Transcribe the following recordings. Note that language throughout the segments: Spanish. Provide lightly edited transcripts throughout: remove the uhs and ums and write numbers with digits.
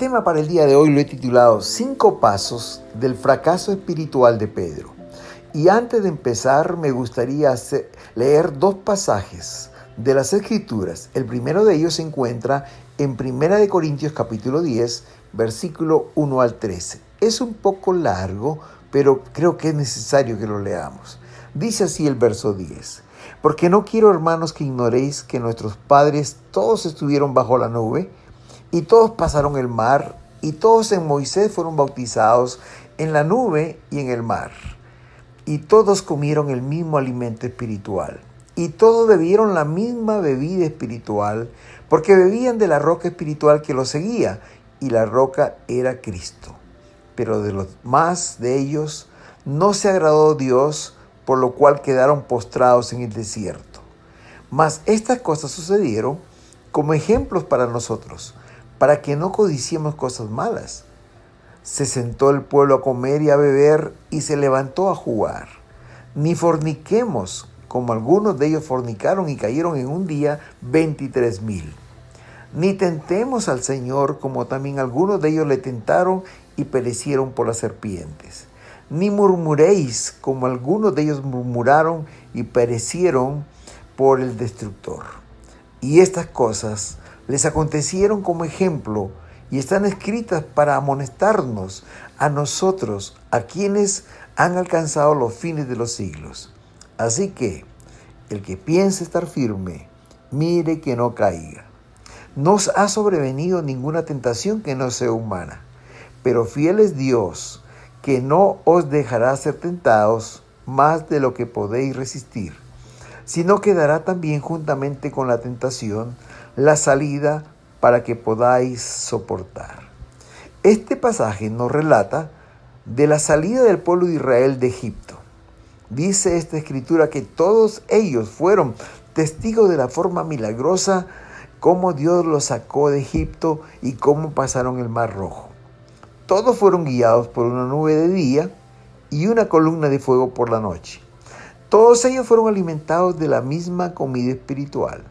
tema para el día de hoy lo he titulado 5 pasos del fracaso espiritual de Pedro. Y antes de empezar me gustaría leer 2 pasajes de las Escrituras. El primero de ellos se encuentra en 1 Corintios capítulo 10, versículo 1 al 13. Es un poco largo, pero creo que es necesario que lo leamos. Dice así el verso 10. Porque no quiero, hermanos, que ignoréis que nuestros padres todos estuvieron bajo la nube, y todos pasaron el mar, y todos en Moisés fueron bautizados en la nube y en el mar. Y todos comieron el mismo alimento espiritual, y todos bebieron la misma bebida espiritual, porque bebían de la roca espiritual que los seguía, y la roca era Cristo. Pero de los más de ellos no se agradó Dios, por lo cual quedaron postrados en el desierto. Mas estas cosas sucedieron como ejemplos para nosotros, para que no codiciemos cosas malas. Se sentó el pueblo a comer y a beber, y se levantó a jugar. Ni forniquemos, como algunos de ellos fornicaron y cayeron en un día 23,000. Ni tentemos al Señor, como también algunos de ellos le tentaron y perecieron por las serpientes. Ni murmuréis, como algunos de ellos murmuraron y perecieron por el destructor. Y estas cosas les acontecieron como ejemplo y están escritas para amonestarnos a nosotros, a quienes han alcanzado los fines de los siglos. Así que el que piense estar firme, mire que no caiga. No os ha sobrevenido ninguna tentación que no sea humana, pero fiel es Dios, que no os dejará ser tentados más de lo que podéis resistir, sino que dará también juntamente con la tentación la salida para que podáis soportar. Este pasaje nos relata de la salida del pueblo de Israel de Egipto. Dice esta escritura que todos ellos fueron testigos de la forma milagrosa cómo Dios los sacó de Egipto y cómo pasaron el Mar Rojo. Todos fueron guiados por una nube de día y una columna de fuego por la noche. Todos ellos fueron alimentados de la misma comida espiritual.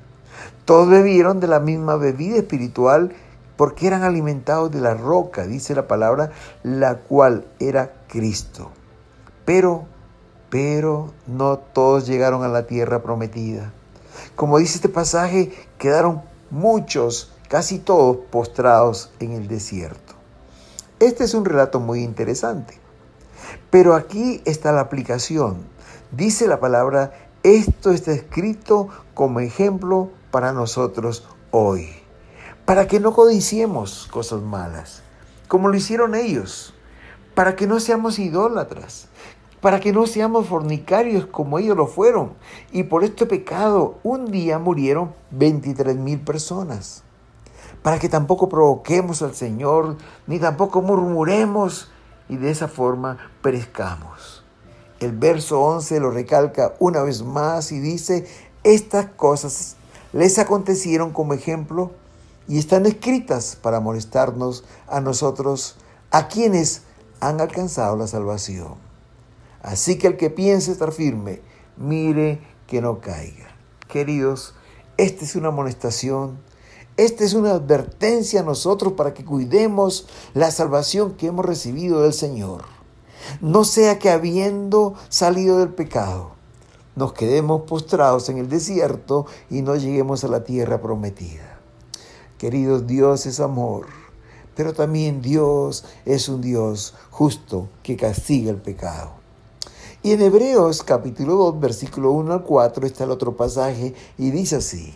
Todos bebieron de la misma bebida espiritual porque eran alimentados de la roca, dice la palabra, la cual era Cristo. Pero no todos llegaron a la tierra prometida. Como dice este pasaje, quedaron muchos, casi todos, postrados en el desierto. Este es un relato muy interesante. Pero aquí está la aplicación. Dice la palabra, esto está escrito como ejemplo para nosotros hoy, para que no codiciemos cosas malas, como lo hicieron ellos, para que no seamos idólatras, para que no seamos fornicarios como ellos lo fueron, y por este pecado un día murieron 23,000 personas, para que tampoco provoquemos al Señor, ni tampoco murmuremos, y de esa forma perezcamos. El verso 11 lo recalca una vez más y dice, estas cosas les acontecieron como ejemplo y están escritas para molestarnos a nosotros, a quienes han alcanzado la salvación. Así que el que piense estar firme, mire que no caiga. Queridos, esta es una amonestación, esta es una advertencia a nosotros para que cuidemos la salvación que hemos recibido del Señor. No sea que habiendo salido del pecado, nos quedemos postrados en el desierto y no lleguemos a la tierra prometida. Queridos, Dios es amor, pero también Dios es un Dios justo que castiga el pecado. Y en Hebreos capítulo 2, versículo 1 al 4 está el otro pasaje y dice así.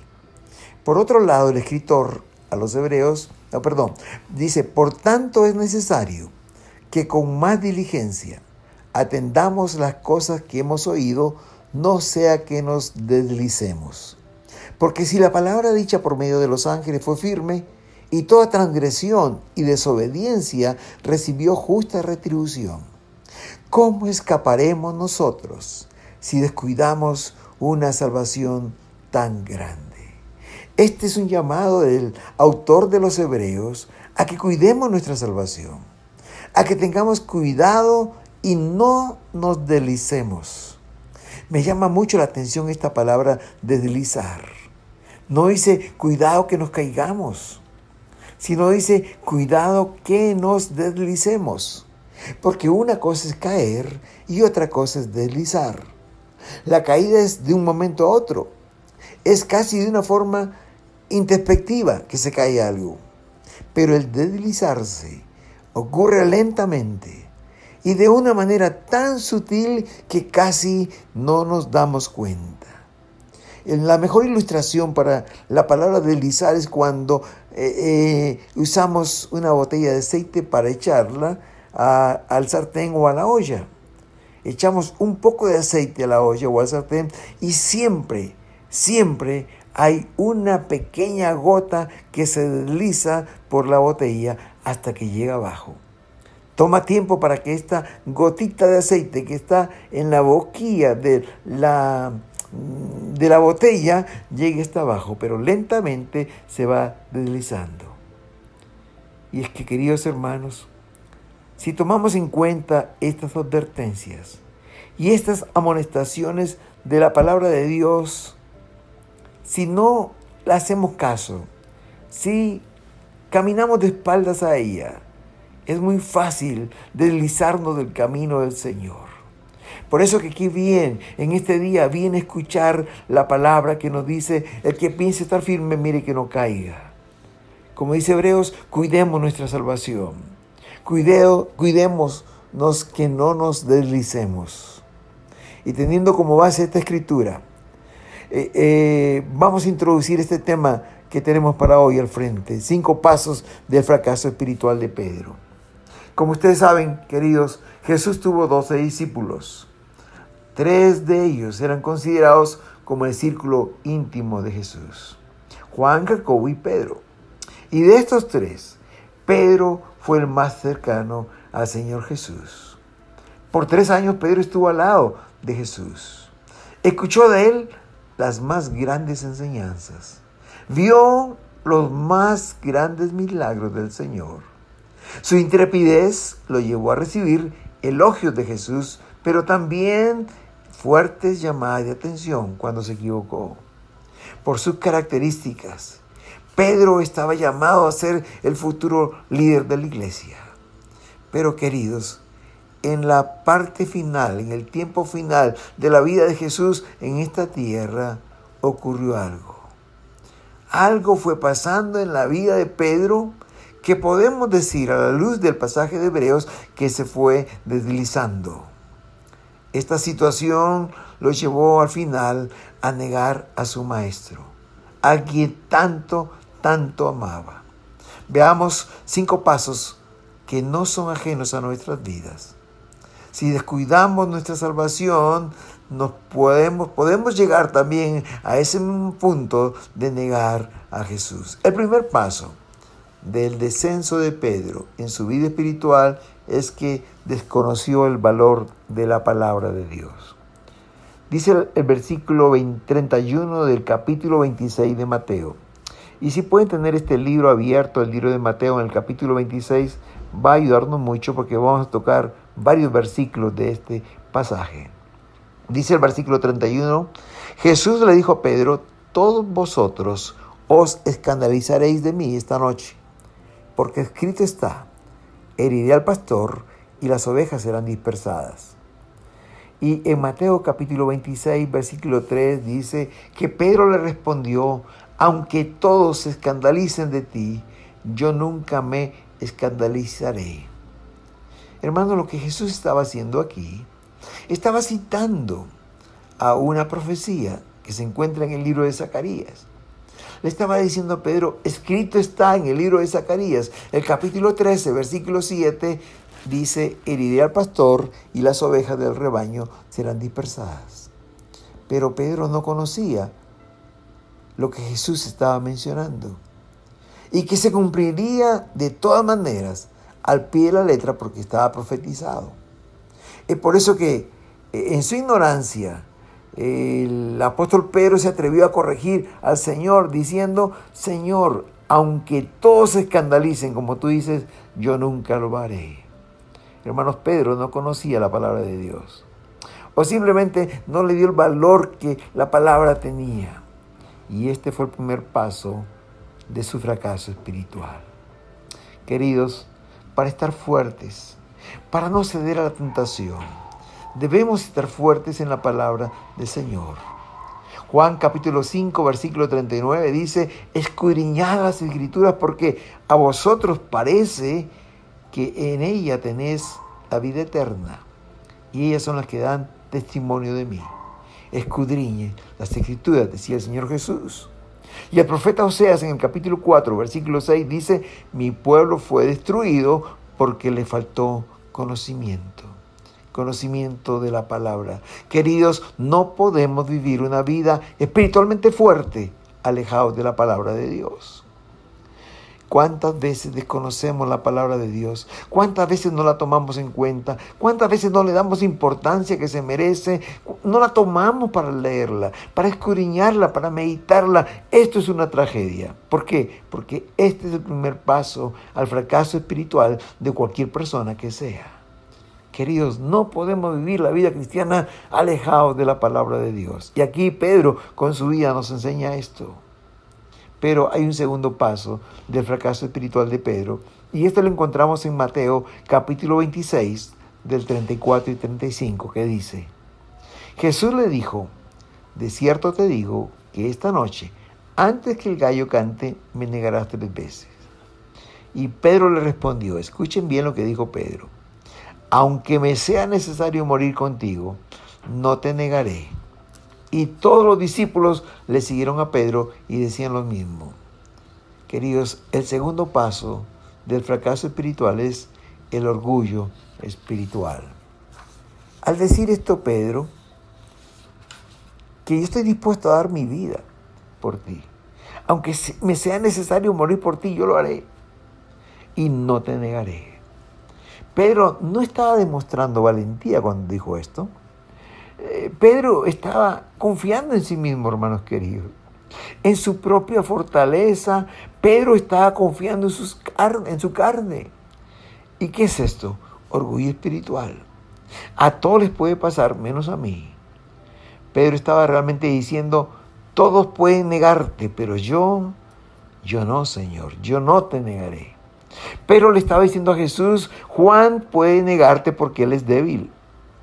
Por otro lado, el escritor a los Hebreos, dice, por tanto es necesario que con más diligencia atendamos las cosas que hemos oído, no sea que nos deslicemos. Porque si la palabra dicha por medio de los ángeles fue firme, y toda transgresión y desobediencia recibió justa retribución, ¿cómo escaparemos nosotros si descuidamos una salvación tan grande? Este es un llamado del autor de los Hebreos a que cuidemos nuestra salvación, a que tengamos cuidado y no nos deslicemos. Me llama mucho la atención esta palabra deslizar. No dice cuidado que nos caigamos, sino dice, cuidado que nos deslicemos. Porque una cosa es caer y otra cosa es deslizar. La caída es de un momento a otro. Es casi de una forma introspectiva que se cae algo. Pero el deslizarse ocurre lentamente y de una manera tan sutil que casi no nos damos cuenta. La mejor ilustración para la palabra deslizar es cuando usamos una botella de aceite para echarla al sartén o a la olla. Echamos un poco de aceite a la olla o al sartén y siempre hay una pequeña gota que se desliza por la botella hasta que llega abajo. Toma tiempo para que esta gotita de aceite que está en la boquilla de la botella llegue hasta abajo, pero lentamente se va deslizando. Y es que, queridos hermanos, si tomamos en cuenta estas advertencias y estas amonestaciones de la palabra de Dios, si no le hacemos caso, si caminamos de espaldas a ella, es muy fácil deslizarnos del camino del Señor. Por eso que aquí en este día viene a escuchar la palabra que nos dice, el que piense estar firme, mire que no caiga. Como dice Hebreos, cuidemos nuestra salvación. Cuidémonos que no nos deslicemos. Y teniendo como base esta escritura, vamos a introducir este tema que tenemos para hoy al frente. 5 pasos del fracaso espiritual de Pedro. Como ustedes saben, queridos, Jesús tuvo 12 discípulos. 3 de ellos eran considerados como el círculo íntimo de Jesús: Juan, Jacobo y Pedro. Y de estos 3, Pedro fue el más cercano al Señor Jesús. Por 3 años Pedro estuvo al lado de Jesús. Escuchó de él las más grandes enseñanzas. Vio los más grandes milagros del Señor. Su intrepidez lo llevó a recibir elogios de Jesús, pero también fuertes llamadas de atención cuando se equivocó. Por sus características, Pedro estaba llamado a ser el futuro líder de la iglesia. Pero, queridos, en la parte final, en el tiempo final de la vida de Jesús en esta tierra, ocurrió algo. Algo fue pasando en la vida de Pedro que podemos decir a la luz del pasaje de Hebreos que se fue deslizando. Esta situación lo llevó al final a negar a su maestro, a quien tanto amaba. Veamos 5 pasos que no son ajenos a nuestras vidas. Si descuidamos nuestra salvación, podemos llegar también a ese punto de negar a Jesús. El primer paso del descenso de Pedro en su vida espiritual es que desconoció el valor de la palabra de Dios. Dice el versículo 31 del capítulo 26 de Mateo. Y si pueden tener este libro abierto, el libro de Mateo en el capítulo 26, va a ayudarnos mucho porque vamos a tocar varios versículos de este pasaje. Dice el versículo 31, Jesús le dijo a Pedro, todos vosotros os escandalizaréis de mí esta noche, porque escrito está, heriré al pastor y las ovejas serán dispersadas. Y en Mateo capítulo 26, versículo 3 dice que Pedro le respondió, aunque todos se escandalicen de ti, yo nunca me escandalizaré. Hermano, lo que Jesús estaba haciendo aquí, estaba citando a una profecía que se encuentra en el libro de Zacarías. Le estaba diciendo a Pedro, escrito está en el libro de Zacarías, el capítulo 13, versículo 7, dice, heriré al pastor y las ovejas del rebaño serán dispersadas. Pero Pedro no conocía lo que Jesús estaba mencionando y que se cumpliría de todas maneras al pie de la letra porque estaba profetizado. Es por eso que en su ignorancia el apóstol Pedro se atrevió a corregir al Señor diciendo, Señor, aunque todos se escandalicen como tú dices, yo nunca lo haré. Hermanos, Pedro no conocía la palabra de Dios o simplemente no le dio el valor que la palabra tenía. Y este fue el primer paso de su fracaso espiritual. Queridos, para estar fuertes, para no ceder a la tentación, debemos estar fuertes en la palabra del Señor. Juan capítulo 5, versículo 39 dice: escudriñad las Escrituras porque a vosotros parece que en ella tenéis la vida eterna, y ellas son las que dan testimonio de mí. Escudriñe las Escrituras, decía el Señor Jesús. Y el profeta Oseas en el capítulo 4, versículo 6 dice: mi pueblo fue destruido porque le faltó conocimiento de la palabra. Queridos, no podemos vivir una vida espiritualmente fuerte alejados de la palabra de Dios. ¿Cuántas veces desconocemos la palabra de Dios? ¿Cuántas veces no la tomamos en cuenta? ¿Cuántas veces no le damos importancia que se merece? No la tomamos para leerla, para escudriñarla, para meditarla. Esto es una tragedia. ¿Por qué? Porque este es el primer paso al fracaso espiritual de cualquier persona que sea. Queridos, no podemos vivir la vida cristiana alejados de la palabra de Dios. Y aquí Pedro con su vida nos enseña esto. Pero hay un segundo paso del fracaso espiritual de Pedro, y esto lo encontramos en Mateo capítulo 26, del 34 y 35, que dice: Jesús le dijo: de cierto te digo que esta noche, antes que el gallo cante, me negarás 3 veces. Y Pedro le respondió, escuchen bien lo que dijo Pedro: aunque me sea necesario morir contigo, no te negaré. Y todos los discípulos le siguieron a Pedro y decían lo mismo. Queridos, el segundo paso del fracaso espiritual es el orgullo espiritual. Al decir esto Pedro, que yo estoy dispuesto a dar mi vida por ti, aunque me sea necesario morir por ti, yo lo haré y no te negaré. Pedro no estaba demostrando valentía cuando dijo esto. Pedro estaba confiando en sí mismo, hermanos queridos, en su propia fortaleza. Pedro estaba confiando en su carne. ¿Y qué es esto? Orgullo espiritual. A todos les puede pasar, menos a mí. Pedro estaba realmente diciendo: todos pueden negarte, pero yo no, Señor, yo no te negaré. Pero le estaba diciendo a Jesús: Juan puede negarte porque él es débil,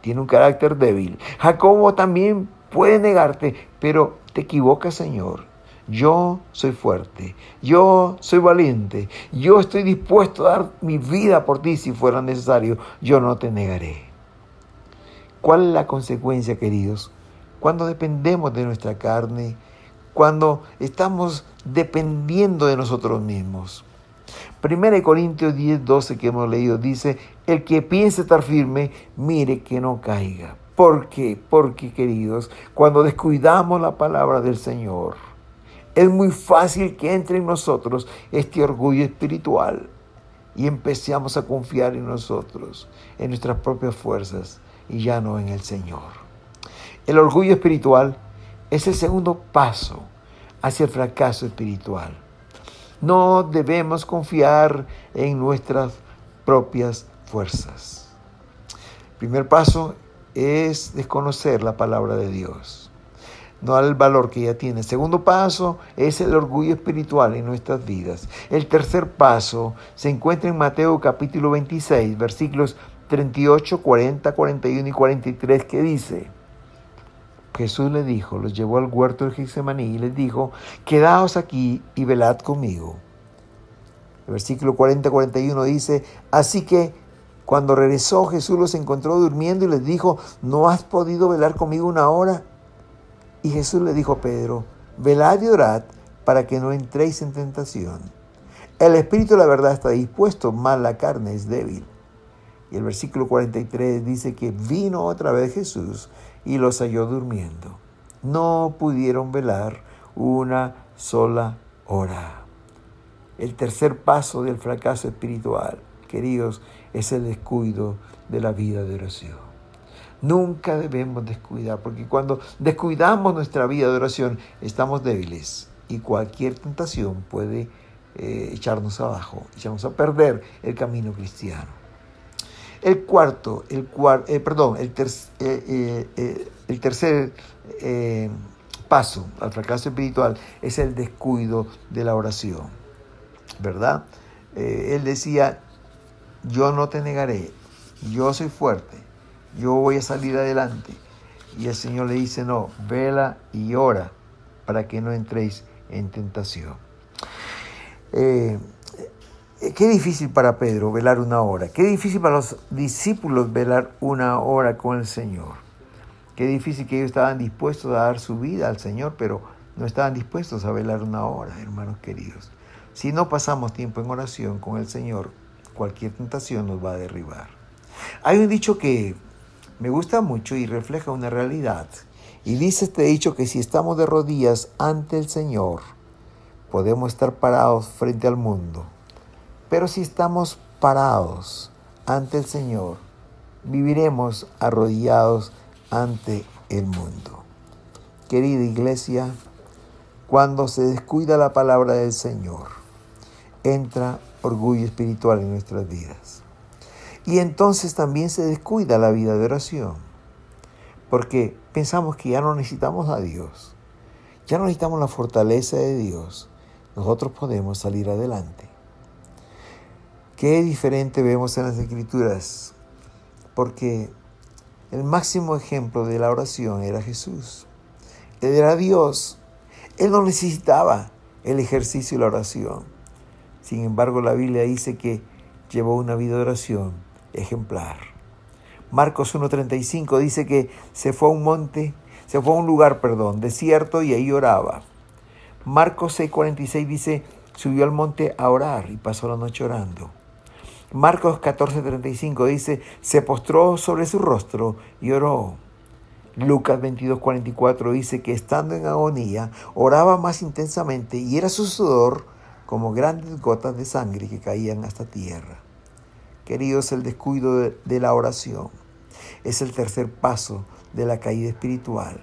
tiene un carácter débil. Jacobo también puede negarte, pero te equivocas, Señor. Yo soy fuerte, yo soy valiente, yo estoy dispuesto a dar mi vida por ti si fuera necesario, yo no te negaré. ¿Cuál es la consecuencia, queridos? Cuando dependemos de nuestra carne, cuando estamos dependiendo de nosotros mismos. 1 Corintios 10, 12 que hemos leído dice: el que piense estar firme, mire que no caiga. ¿Por qué? Porque, queridos, cuando descuidamos la palabra del Señor, es muy fácil que entre en nosotros este orgullo espiritual y empecemos a confiar en nosotros, en nuestras propias fuerzas y ya no en el Señor. El orgullo espiritual es el segundo paso hacia el fracaso espiritual. No debemos confiar en nuestras propias fuerzas. El primer paso es desconocer la palabra de Dios, no dar el valor que ella tiene. El segundo paso es el orgullo espiritual en nuestras vidas. El tercer paso se encuentra en Mateo capítulo 26, versículos 38, 40, 41 y 43, que dice: Jesús les dijo, los llevó al huerto de Getsemaní y les dijo: quedaos aquí y velad conmigo. El versículo 40-41 dice: así que cuando regresó, Jesús los encontró durmiendo y les dijo: ¿no has podido velar conmigo 1 hora? Y Jesús le dijo a Pedro: velad y orad para que no entréis en tentación. El espíritu, la verdad, está dispuesto, mas la carne es débil. Y el versículo 43 dice que vino otra vez Jesús y los halló durmiendo. No pudieron velar 1 sola hora. El tercer paso del fracaso espiritual, queridos, es el descuido de la vida de oración. Nunca debemos descuidar, porque cuando descuidamos nuestra vida de oración, estamos débiles y cualquier tentación puede echarnos abajo, echarnos a perder el camino cristiano. El tercer paso al fracaso espiritual es el descuido de la oración, ¿verdad? Él decía, yo no te negaré, yo soy fuerte, yo voy a salir adelante. Y el Señor le dice, no, vela y ora para que no entréis en tentación. Qué difícil para Pedro velar una hora. Qué difícil para los discípulos velar una hora con el Señor. Qué difícil que ellos estaban dispuestos a dar su vida al Señor, pero no estaban dispuestos a velar una hora, hermanos queridos. Si no pasamos tiempo en oración con el Señor, cualquier tentación nos va a derribar. Hay un dicho que me gusta mucho y refleja una realidad. Y dice este dicho que si estamos de rodillas ante el Señor, podemos estar parados frente al mundo. Pero si estamos parados ante el Señor, viviremos arrodillados ante el mundo. Querida iglesia, cuando se descuida la palabra del Señor, entra orgullo espiritual en nuestras vidas. Y entonces también se descuida la vida de oración, porque pensamos que ya no necesitamos a Dios, ya no necesitamos la fortaleza de Dios, nosotros podemos salir adelante. Qué diferente vemos en las Escrituras, porque el máximo ejemplo de la oración era Jesús. Él era Dios, Él no necesitaba el ejercicio de la oración. Sin embargo, la Biblia dice que llevó una vida de oración ejemplar. Marcos 1:35 dice que se fue a un lugar desierto y ahí oraba. Marcos 6:46 dice, subió al monte a orar y pasó la noche orando. Marcos 14:35 dice, se postró sobre su rostro y oró. Lucas 22:44 dice que estando en agonía, oraba más intensamente y era su sudor como grandes gotas de sangre que caían hasta tierra. Queridos, el descuido de la oración es el tercer paso de la caída espiritual.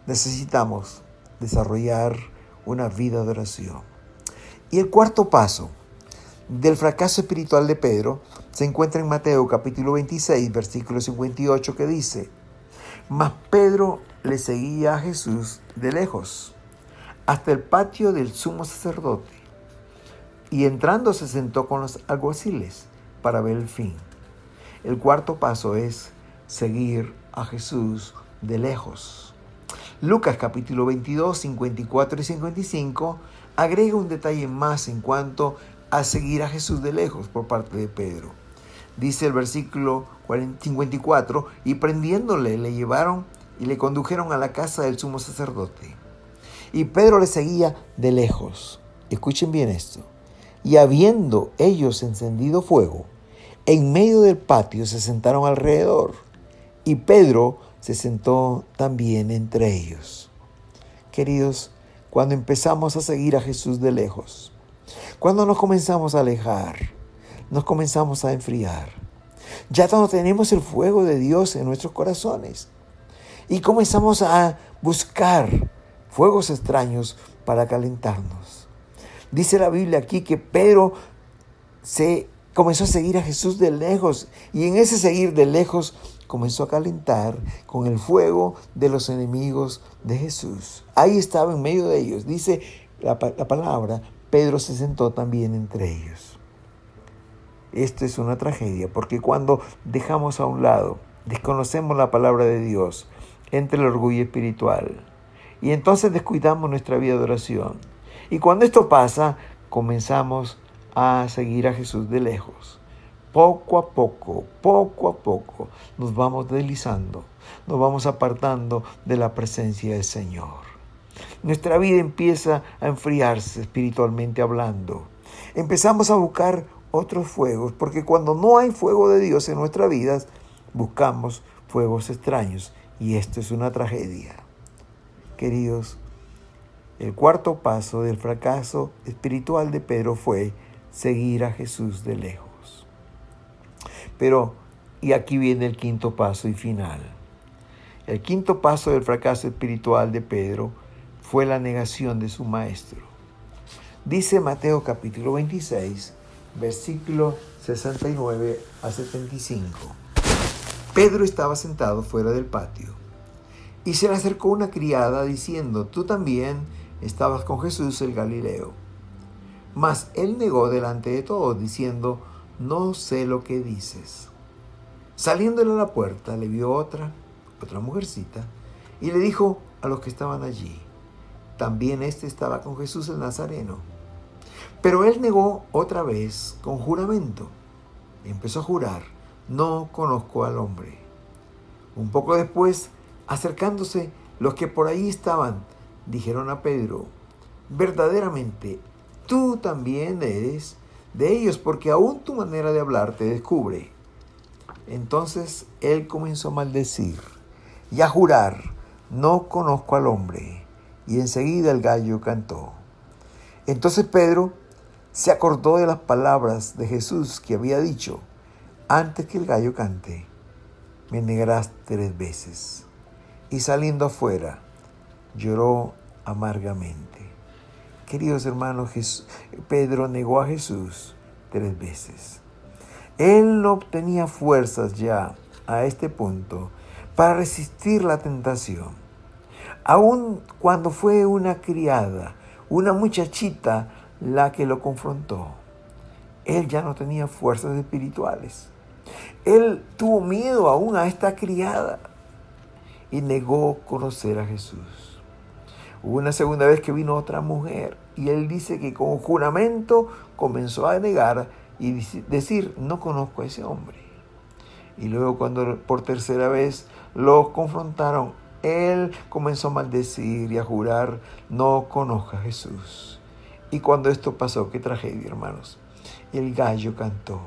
Necesitamos desarrollar una vida de oración. Y el cuarto paso del fracaso espiritual de Pedro se encuentra en Mateo capítulo 26, versículo 58, que dice, mas Pedro le seguía a Jesús de lejos, hasta el patio del sumo sacerdote, y entrando se sentó con los alguaciles para ver el fin. El cuarto paso es seguir a Jesús de lejos. Lucas capítulo 22, 54 y 55 agrega un detalle más en cuanto a seguir a Jesús de lejos por parte de Pedro. Dice el versículo 54, y prendiéndole le llevaron y le condujeron a la casa del sumo sacerdote. Y Pedro le seguía de lejos. Escuchen bien esto. Y habiendo ellos encendido fuego, en medio del patio se sentaron alrededor, y Pedro se sentó también entre ellos. Queridos, cuando empezamos a seguir a Jesús de lejos, cuando nos comenzamos a alejar, nos comenzamos a enfriar, ya no tenemos el fuego de Dios en nuestros corazones y comenzamos a buscar fuegos extraños para calentarnos. Dice la Biblia aquí que Pedro se comenzó a seguir a Jesús de lejos y en ese seguir de lejos comenzó a calentar con el fuego de los enemigos de Jesús. Ahí estaba en medio de ellos. Dice la palabra, Pedro se sentó también entre ellos. Esto es una tragedia porque cuando dejamos a un lado, desconocemos la palabra de Dios, entra el orgullo espiritual y entonces descuidamos nuestra vida de oración. Y cuando esto pasa, comenzamos a seguir a Jesús de lejos. Poco a poco, nos vamos deslizando, nos vamos apartando de la presencia del Señor. Nuestra vida empieza a enfriarse espiritualmente hablando. Empezamos a buscar otros fuegos, porque cuando no hay fuego de Dios en nuestras vidas, buscamos fuegos extraños, y esto es una tragedia. Queridos, el cuarto paso del fracaso espiritual de Pedro fue seguir a Jesús de lejos. Pero, y aquí viene el quinto paso y final. El quinto paso del fracaso espiritual de Pedro fue la negación de su maestro. Dice Mateo capítulo 26, versículo 69 a 75. Pedro estaba sentado fuera del patio y se le acercó una criada diciendo, tú también estabas con Jesús el Galileo. Mas él negó delante de todos, diciendo: no sé lo que dices. Saliéndole a la puerta, le vio otra mujercita, y le dijo a los que estaban allí: también éste estaba con Jesús el Nazareno. Pero él negó otra vez con juramento. Empezó a jurar: no conozco al hombre. Un poco después, acercándose los que por ahí estaban, dijeron a Pedro: verdaderamente, tú también eres de ellos, porque aún tu manera de hablar te descubre. Entonces él comenzó a maldecir y a jurar: no conozco al hombre. Y enseguida el gallo cantó. Entonces Pedro se acordó de las palabras de Jesús que había dicho: antes que el gallo cante, me negarás 3 veces. Y saliendo afuera, lloró amargamente. Queridos hermanos, Pedro negó a Jesús 3 veces. Él no tenía fuerzas ya a este punto para resistir la tentación. Aun cuando fue una criada, una muchachita la que lo confrontó, él ya no tenía fuerzas espirituales. Él tuvo miedo aún a esta criada y negó conocer a Jesús. Hubo una segunda vez que vino otra mujer y él dice que con juramento comenzó a negar y decir: no conozco a ese hombre. Y luego cuando por tercera vez lo confrontaron, él comenzó a maldecir y a jurar: no conozco a Jesús. Y cuando esto pasó, qué tragedia, hermanos, el gallo cantó.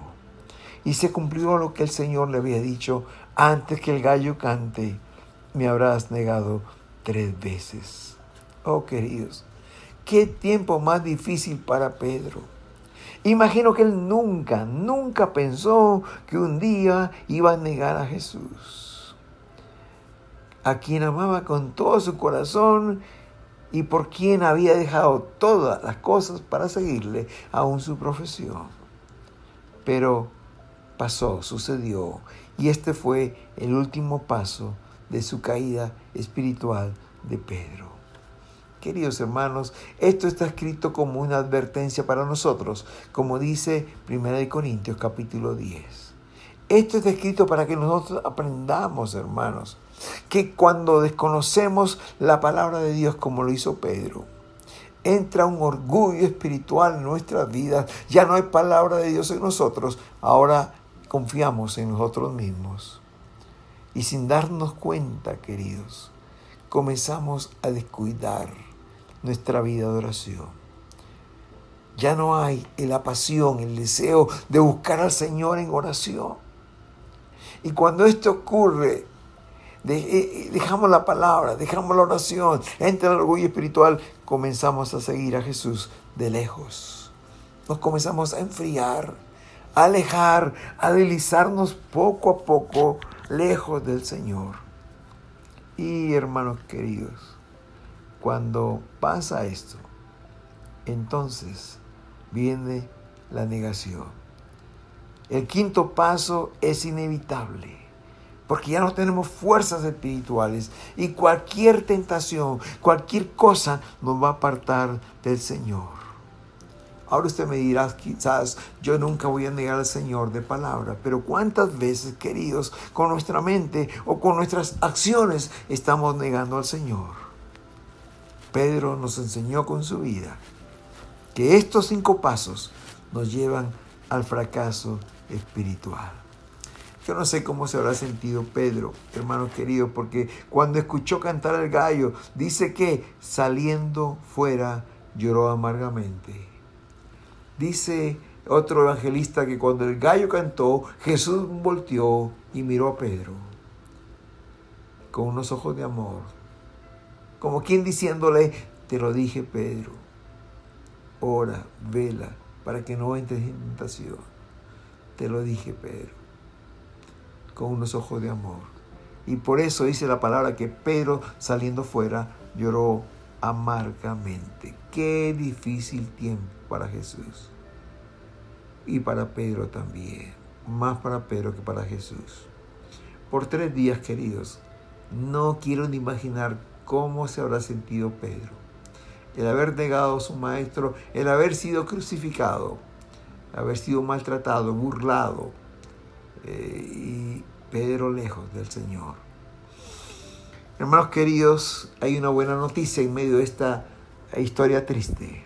Y se cumplió lo que el Señor le había dicho: antes que el gallo cante, me habrás negado 3 veces. Oh, queridos, qué tiempo más difícil para Pedro. Imagino que él nunca pensó que un día iba a negar a Jesús, a quien amaba con todo su corazón y por quien había dejado todas las cosas para seguirle, aún su profesión. Pero pasó, sucedió, y este fue el último paso de su caída espiritual de Pedro. Queridos hermanos, esto está escrito como una advertencia para nosotros, como dice 1 Corintios capítulo 10. Esto está escrito para que nosotros aprendamos, hermanos, que cuando desconocemos la palabra de Dios como lo hizo Pedro, entra un orgullo espiritual en nuestras vidas. Ya no hay palabra de Dios en nosotros, ahora confiamos en nosotros mismos. Y sin darnos cuenta, queridos, comenzamos a descuidar nuestra vida de oración. Ya no hay la pasión, el deseo de buscar al Señor en oración. Y cuando esto ocurre, dejamos la palabra, dejamos la oración, entra el orgullo espiritual, comenzamos a seguir a Jesús de lejos. Nos comenzamos a enfriar, a alejar, a deslizarnos poco a poco lejos del Señor. Y hermanos queridos, cuando pasa esto, entonces viene la negación. El quinto paso es inevitable, porque ya no tenemos fuerzas espirituales y cualquier tentación, cualquier cosa nos va a apartar del Señor. Ahora usted me dirá, quizás yo nunca voy a negar al Señor de palabra, pero ¿cuántas veces, queridos, con nuestra mente o con nuestras acciones estamos negando al Señor? Pedro nos enseñó con su vida que estos 5 pasos nos llevan al fracaso espiritual. Yo no sé cómo se habrá sentido Pedro, hermano querido, porque cuando escuchó cantar al gallo, dice que saliendo fuera lloró amargamente. Dice otro evangelista que cuando el gallo cantó, Jesús volteó y miró a Pedro con unos ojos de amor, como quien diciéndole: te lo dije, Pedro, ora, vela, para que no entres en tentación. Te lo dije, Pedro, con unos ojos de amor. Y por eso dice la palabra que Pedro, saliendo fuera, lloró amargamente. Qué difícil tiempo para Jesús. Y para Pedro también. Más para Pedro que para Jesús. Por 3 días, queridos, no quiero ni imaginar cómo se habrá sentido Pedro. el haber negado a su maestro, el haber sido crucificado, haber sido maltratado, burlado, y Pedro lejos del Señor. Hermanos queridos, hay una buena noticia en medio de esta historia triste,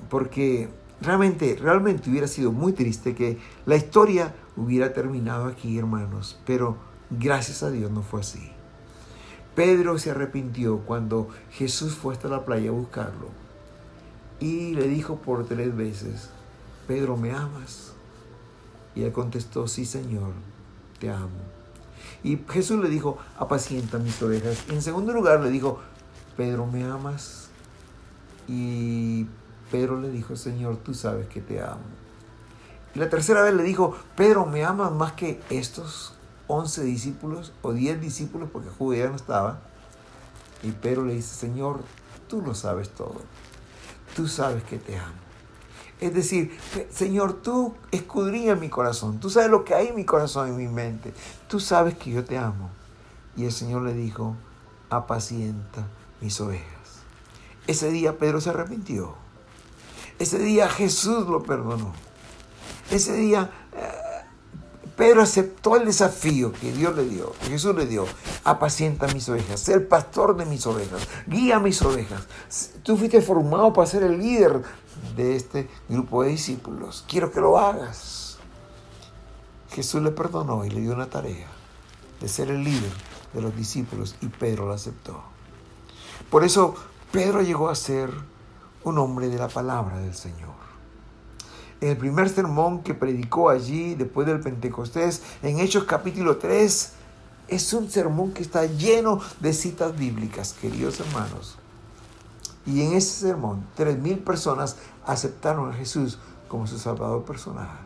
porque realmente hubiera sido muy triste que la historia hubiera terminado aquí, hermanos, pero gracias a Dios no fue así. Pedro se arrepintió cuando Jesús fue hasta la playa a buscarlo y le dijo por 3 veces: Pedro, ¿me amas? Y él contestó: sí, Señor, te amo. Y Jesús le dijo: apacienta mis ovejas. Y en segundo lugar le dijo: Pedro, ¿me amas? Y Pedro le dijo: Señor, tú sabes que te amo. Y la tercera vez le dijo: Pedro, ¿me amas más que estos 11 discípulos o 10 discípulos? Porque Judas ya no estaba. Y Pedro le dice: Señor, tú lo sabes todo. Tú sabes que te amo. Es decir, Señor, tú escudriñas mi corazón. Tú sabes lo que hay en mi corazón, en mi mente. Tú sabes que yo te amo. Y el Señor le dijo: apacienta mis ovejas. Ese día Pedro se arrepintió. Ese día Jesús lo perdonó. Ese día Pedro aceptó el desafío que Dios le dio, que Jesús le dio. Apacienta mis ovejas, sé el pastor de mis ovejas, guía mis ovejas. Tú fuiste formado para ser el líder de este grupo de discípulos. Quiero que lo hagas. Jesús le perdonó y le dio una tarea de ser el líder de los discípulos, y Pedro la aceptó. Por eso Pedro llegó a ser un hombre de la palabra del Señor. En el primer sermón que predicó allí después del Pentecostés, en Hechos capítulo 3, es un sermón que está lleno de citas bíblicas, queridos hermanos. Y en ese sermón, 3,000 personas aceptaron a Jesús como su Salvador personal.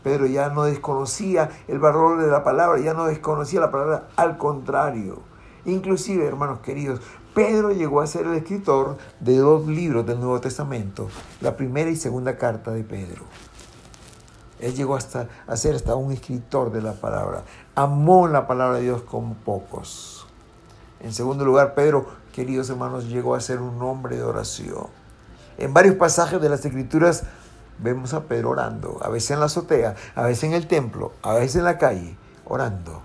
Pedro ya no desconocía el valor de la palabra, ya no desconocía la palabra, al contrario. Inclusive, hermanos queridos, Pedro llegó a ser el escritor de 2 libros del Nuevo Testamento, la primera y segunda carta de Pedro. Él llegó a ser hasta un escritor de la palabra. Amó la palabra de Dios como pocos. En segundo lugar, Pedro, queridos hermanos, llegó a ser un hombre de oración. En varios pasajes de las Escrituras vemos a Pedro orando, a veces en la azotea, a veces en el templo, a veces en la calle, orando.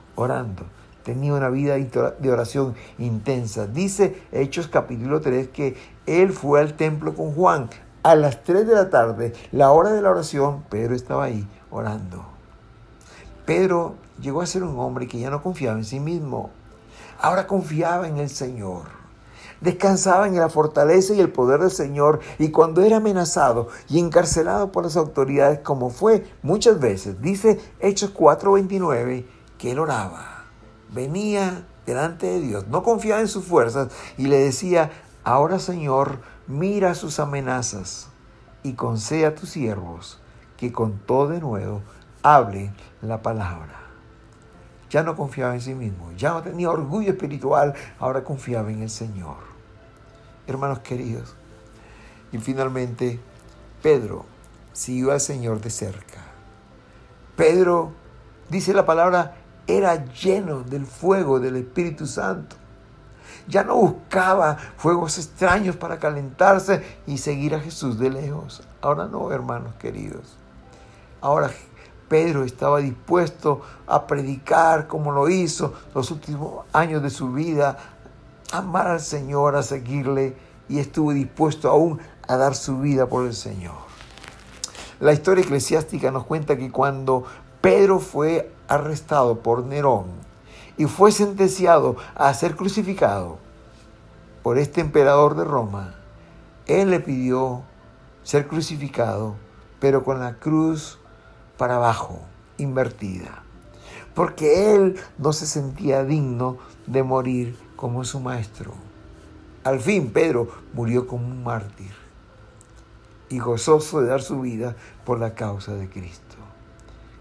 Tenía una vida de oración intensa. Dice Hechos capítulo 3 que él fue al templo con Juan a las 3 de la tarde, la hora de la oración. Pedro estaba ahí orando. Pedro llegó a ser un hombre que ya no confiaba en sí mismo. Ahora confiaba en el Señor. Descansaba en la fortaleza y el poder del Señor, y cuando era amenazado y encarcelado por las autoridades, como fue muchas veces, dice Hechos 4:29, que él oraba. Venía delante de Dios, no confiaba en sus fuerzas y le decía: ahora, Señor, mira sus amenazas y concede a tus siervos que con todo de nuevo hablen la palabra. Ya no confiaba en sí mismo, ya no tenía orgullo espiritual, ahora confiaba en el Señor. Hermanos queridos, y finalmente Pedro siguió al Señor de cerca. Pedro, dice la palabra, era lleno del fuego del Espíritu Santo. Ya no buscaba fuegos extraños para calentarse y seguir a Jesús de lejos. Ahora no, hermanos queridos. Ahora Pedro estaba dispuesto a predicar como lo hizo los últimos años de su vida, a amar al Señor, a seguirle, y estuvo dispuesto aún a dar su vida por el Señor. La historia eclesiástica nos cuenta que cuando Pedro fue arrestado por Nerón y fue sentenciado a ser crucificado por este emperador de Roma, él le pidió ser crucificado, pero con la cruz para abajo, invertida, porque él no se sentía digno de morir como su maestro. Al fin, Pedro murió como un mártir y gozoso de dar su vida por la causa de Cristo.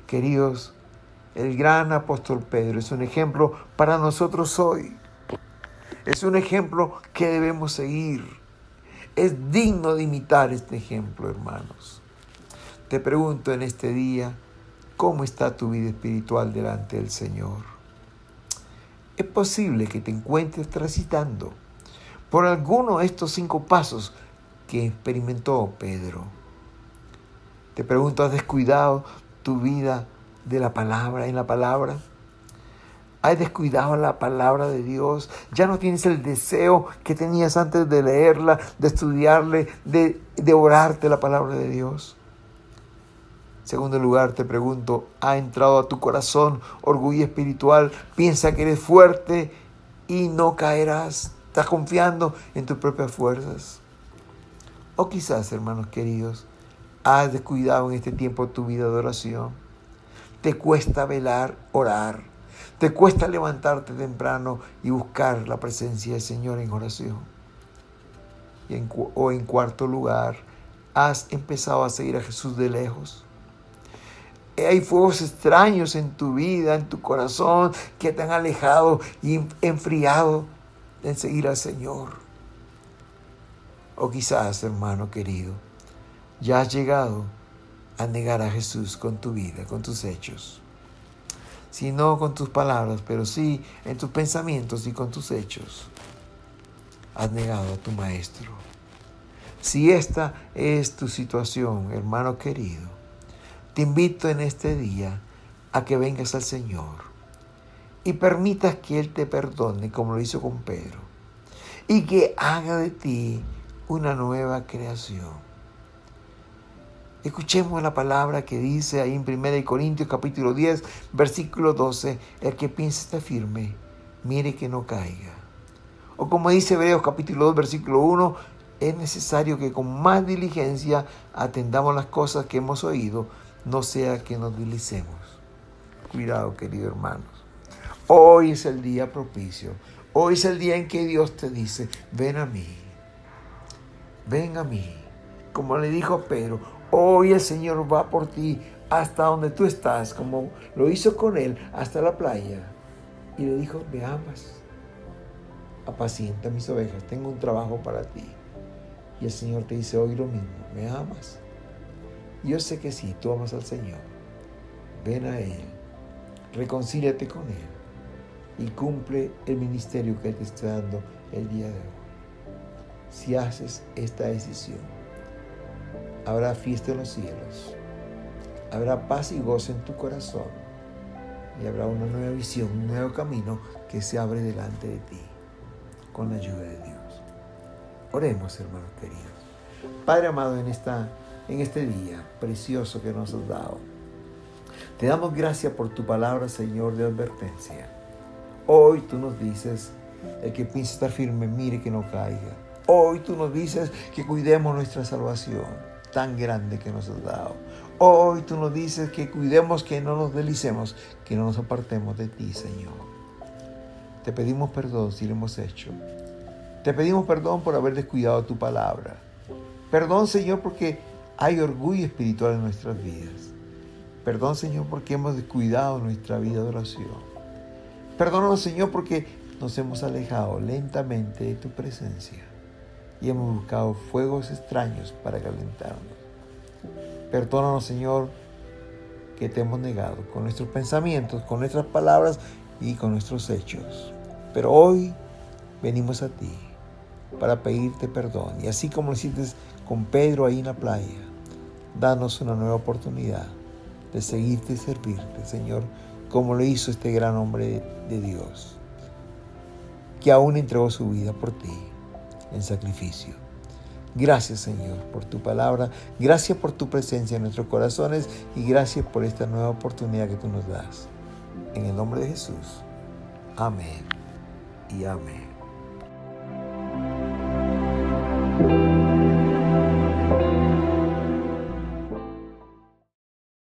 Queridos, el gran apóstol Pedro es un ejemplo para nosotros hoy. Es un ejemplo que debemos seguir. Es digno de imitar este ejemplo, hermanos. Te pregunto en este día, ¿cómo está tu vida espiritual delante del Señor? Es posible que te encuentres transitando por alguno de estos 5 pasos que experimentó Pedro. Te pregunto, ¿has descuidado tu vida de la palabra, en la palabra? ¿Has descuidado la palabra de Dios? ¿Ya no tienes el deseo que tenías antes de leerla, de estudiarle, de orarte la palabra de Dios? En segundo lugar, te pregunto, ¿ha entrado a tu corazón orgullo espiritual? Piensa que eres fuerte y no caerás. ¿Estás confiando en tus propias fuerzas? O quizás, hermanos queridos, has descuidado en este tiempo tu vida de oración. Te cuesta velar, orar. Te cuesta levantarte temprano y buscar la presencia del Señor en oración. O en cuarto lugar, has empezado a seguir a Jesús de lejos. Hay fuegos extraños en tu vida, en tu corazón, que te han alejado y enfriado en seguir al Señor. O quizás, hermano querido, ya has llegado a negar a Jesús con tu vida, con tus hechos. Si no con tus palabras, pero sí en tus pensamientos y con tus hechos. Has negado a tu Maestro. Si esta es tu situación, hermano querido, te invito en este día a que vengas al Señor y permitas que Él te perdone como lo hizo con Pedro y que haga de ti una nueva creación. Escuchemos la palabra que dice ahí en 1 Corintios capítulo 10, versículo 12, el que piensa está firme, mire que no caiga. O como dice Hebreos capítulo 2, versículo 1, es necesario que con más diligencia atendamos las cosas que hemos oído, no sea que nos deslicemos. Cuidado, queridos hermanos. Hoy es el día propicio. Hoy es el día en que Dios te dice, ven a mí. Ven a mí. Como le dijo a Pedro, hoy el Señor va por ti hasta donde tú estás, como lo hizo con él, hasta la playa. Y le dijo, me amas. Apacienta mis ovejas, tengo un trabajo para ti. Y el Señor te dice hoy lo mismo, ¿me amas? Yo sé que sí, tú amas al Señor. Ven a Él, reconcíliate con Él y cumple el ministerio que Él te está dando el día de hoy. Si haces esta decisión, habrá fiesta en los cielos, habrá paz y gozo en tu corazón y habrá una nueva visión, un nuevo camino que se abre delante de ti con la ayuda de Dios. Oremos, hermanos queridos. Padre amado, en este día precioso que nos has dado, te damos gracias por tu palabra, Señor, de advertencia. Hoy tú nos dices, el que piensa estar firme, mire que no caiga. Hoy tú nos dices que cuidemos nuestra salvación tan grande que nos has dado. Hoy tú nos dices que cuidemos, que no nos deslicemos, que no nos apartemos de ti, Señor. Te pedimos perdón si lo hemos hecho. Te pedimos perdón por haber descuidado tu palabra. Perdón, Señor, porque hay orgullo espiritual en nuestras vidas. Perdón, Señor, porque hemos descuidado nuestra vida de oración. Perdónanos, Señor, porque nos hemos alejado lentamente de tu presencia y hemos buscado fuegos extraños para calentarnos. Perdónanos, Señor, que te hemos negado con nuestros pensamientos, con nuestras palabras y con nuestros hechos. Pero hoy venimos a ti para pedirte perdón. Y así como lo hiciste con Pedro ahí en la playa, danos una nueva oportunidad de seguirte y servirte, Señor, como lo hizo este gran hombre de Dios, que aún entregó su vida por ti en sacrificio. Gracias, Señor, por tu palabra. Gracias por tu presencia en nuestros corazones y gracias por esta nueva oportunidad que tú nos das. En el nombre de Jesús. Amén y amén.